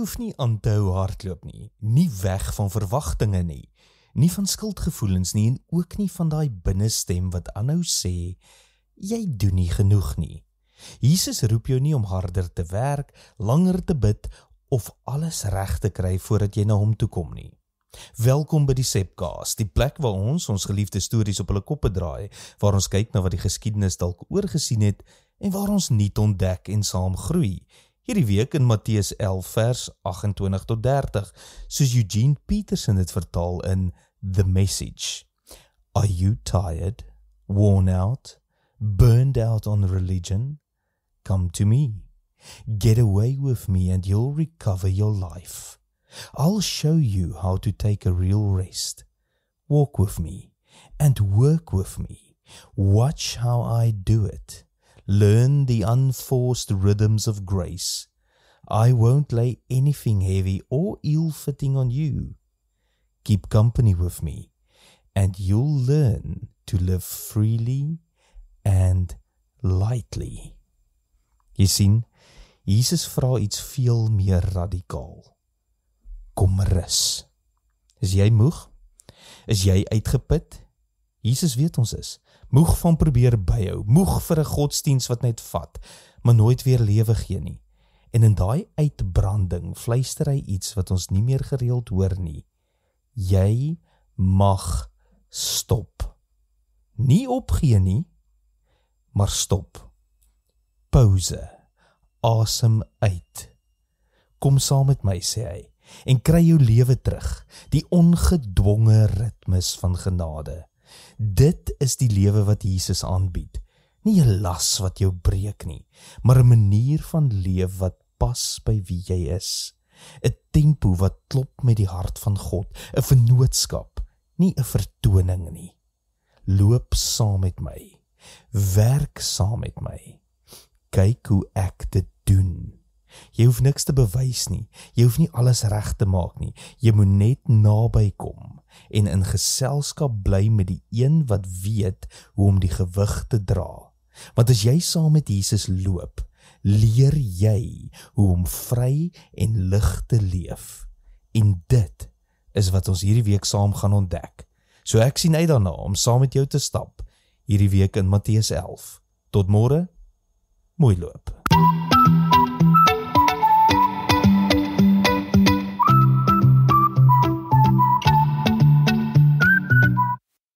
hoef nie aan te hou hardloop nie weg van verwagtinge nie van skuldgevoelens nie en ook nie van daai binnestem wat aanhou sê, jy doen nie genoeg nie. Jesus roep jou nie om harder te werk, langer te bid of alles reg te kry voordat jy na hom toe kom nie. Welkom by die Sepcast, die plek waar ons geliefde stories op hulle koppe draai, waar ons kyk na wat die geskiedenis dalk oorgesien het en waar ons nuut ontdek en saam groei. Hierdie week in Matteus 11 vers 28 tot 30, soos Eugene Peterson het vertaal in The Message. Are you tired, worn out, burned out on religion? Come to me. Get away with me and you'll recover your life. I'll show you how to take a real rest. Walk with me and work with me. Watch how I do it. Learn the unforced rhythms of grace. I won't lay anything heavy or ill-fitting on you. Keep company with me, and you'll learn to live freely and lightly. Jy sien, Jesus vra iets veel meer radikaal. Kom rus. Is jy moeg? Is jy uitgeput? Jesus weet ons is. Moeg van probeer byhou, moeg vir 'n godsdiens wat net vat, maar nooit weer lewe gee nie. En in daai uitbranding fluister hy iets wat ons nie meer gereeld hoor nie. Jy mag stop. Nie opgee nie, maar stop. Pauze. Asem uit. Kom saam met my, sê hy, en kry jou lewe terug, die ongedwonge ritmes van genade. Dit is die lewe wat Jesus aanbied. Nie 'n las wat jou breek nie, maar 'n manier van leef wat pas by wie jy is. 'n Tempo wat klop met die hart van God, 'n vennootskap, nie 'n vertoning nie. Loop saam met my, werk saam met my. Kyk hoe ek dit doen. Jy hoef niks te bewys nie, jy hoef nie alles reg te maak nie, jy moet net naby kom en in geselskap bly met die een wat weet hoe om die gewig te dra. Want as jy saam met Jesus loop, leer jy hoe om vry en lig te leef. En dit is wat ons hierdie week saam gaan ontdek. So ek sien uit daarna om saam met jou te stap, hierdie week in Matteus 11. Tot môre, mooi loop.